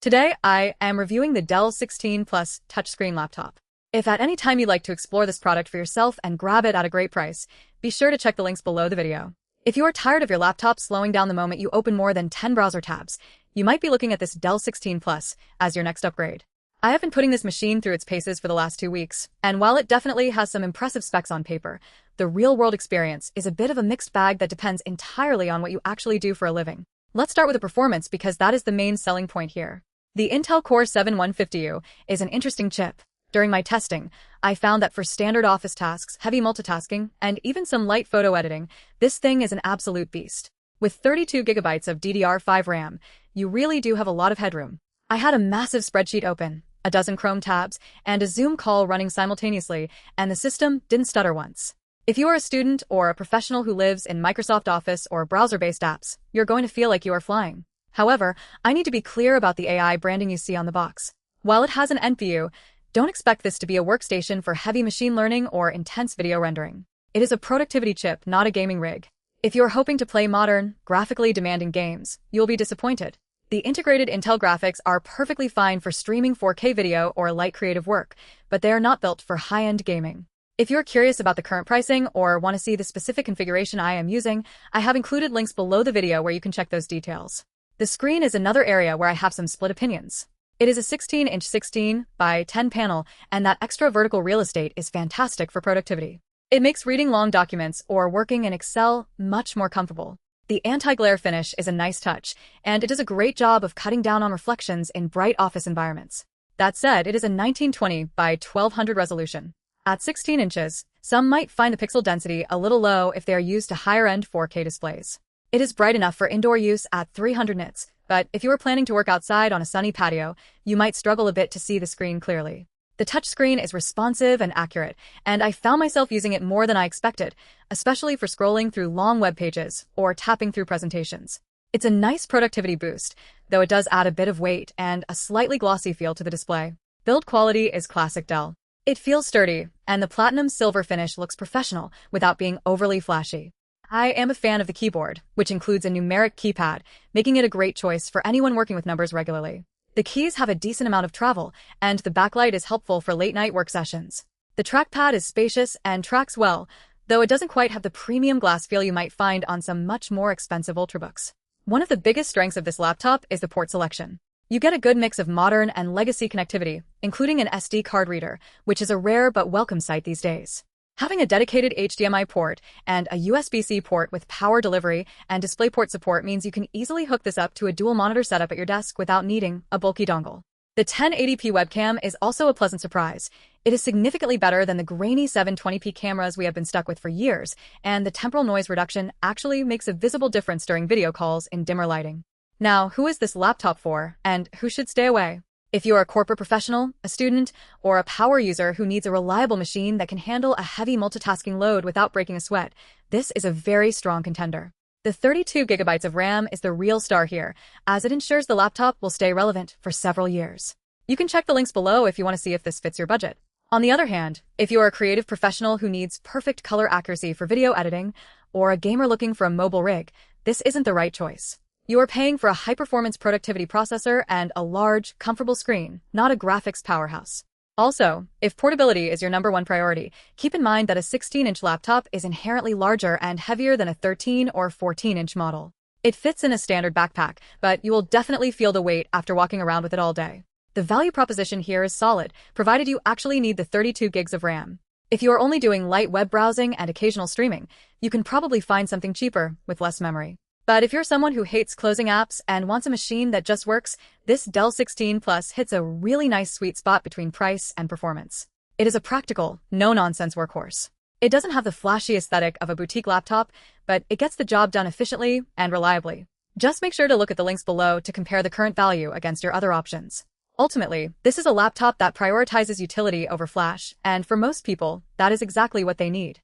Today, I am reviewing the Dell 16 Plus touchscreen laptop. If at any time you'd like to explore this product for yourself and grab it at a great price, be sure to check the links below the video. If you are tired of your laptop slowing down the moment you open more than 10 browser tabs, you might be looking at this Dell 16 Plus as your next upgrade. I have been putting this machine through its paces for the last 2 weeks, and while it definitely has some impressive specs on paper, the real-world experience is a bit of a mixed bag that depends entirely on what you actually do for a living. Let's start with the performance because that is the main selling point here. The Intel Core i7-150U is an interesting chip. During my testing, I found that for standard office tasks, heavy multitasking, and even some light photo editing, this thing is an absolute beast. With 32 gigabytes of DDR5 RAM, you really do have a lot of headroom. I had a massive spreadsheet open, a dozen Chrome tabs, and a Zoom call running simultaneously, and the system didn't stutter once. If you are a student or a professional who lives in Microsoft Office or browser-based apps, you're going to feel like you are flying. However, I need to be clear about the AI branding you see on the box. While it has an NPU, don't expect this to be a workstation for heavy machine learning or intense video rendering. It is a productivity chip, not a gaming rig. If you're hoping to play modern, graphically demanding games, you'll be disappointed. The integrated Intel graphics are perfectly fine for streaming 4K video or light creative work, but they are not built for high-end gaming. If you're curious about the current pricing or want to see the specific configuration I am using, I have included links below the video where you can check those details. The screen is another area where I have some split opinions. It is a 16-inch 16 by 10 panel, and that extra vertical real estate is fantastic for productivity. It makes reading long documents or working in Excel much more comfortable. The anti-glare finish is a nice touch, and it does a great job of cutting down on reflections in bright office environments. That said, it is a 1920 by 1200 resolution. At 16 inches, some might find the pixel density a little low if they are used to higher-end 4K displays. It is bright enough for indoor use at 300 nits, but if you are planning to work outside on a sunny patio, you might struggle a bit to see the screen clearly. The touchscreen is responsive and accurate, and I found myself using it more than I expected, especially for scrolling through long web pages or tapping through presentations. It's a nice productivity boost, though it does add a bit of weight and a slightly glossy feel to the display. Build quality is classic Dell. It feels sturdy, and the platinum silver finish looks professional without being overly flashy. I am a fan of the keyboard, which includes a numeric keypad, making it a great choice for anyone working with numbers regularly. The keys have a decent amount of travel, and the backlight is helpful for late-night work sessions. The trackpad is spacious and tracks well, though it doesn't quite have the premium glass feel you might find on some much more expensive Ultrabooks. One of the biggest strengths of this laptop is the port selection. You get a good mix of modern and legacy connectivity, including an SD card reader, which is a rare but welcome sight these days. Having a dedicated HDMI port and a USB-C port with power delivery and DisplayPort support means you can easily hook this up to a dual monitor setup at your desk without needing a bulky dongle. The 1080p webcam is also a pleasant surprise. It is significantly better than the grainy 720p cameras we have been stuck with for years, and the temporal noise reduction actually makes a visible difference during video calls in dimmer lighting. Now, who is this laptop for, and who should stay away? If you're a corporate professional, a student, or a power user who needs a reliable machine that can handle a heavy multitasking load without breaking a sweat, this is a very strong contender. The 32 gigabytes of RAM is the real star here, as it ensures the laptop will stay relevant for several years. You can check the links below if you want to see if this fits your budget. On the other hand, if you're a creative professional who needs perfect color accuracy for video editing, or a gamer looking for a mobile rig, this isn't the right choice. You are paying for a high-performance productivity processor and a large, comfortable screen, not a graphics powerhouse. Also, if portability is your number one priority, keep in mind that a 16-inch laptop is inherently larger and heavier than a 13 or 14-inch model. It fits in a standard backpack, but you will definitely feel the weight after walking around with it all day. The value proposition here is solid, provided you actually need the 32 gigs of RAM. If you are only doing light web browsing and occasional streaming, you can probably find something cheaper with less memory. But if you're someone who hates closing apps and wants a machine that just works, this Dell 16 Plus hits a really nice sweet spot between price and performance. It is a practical, no-nonsense workhorse. It doesn't have the flashy aesthetic of a boutique laptop, but it gets the job done efficiently and reliably. Just make sure to look at the links below to compare the current value against your other options. Ultimately, this is a laptop that prioritizes utility over flash, and for most people, that is exactly what they need.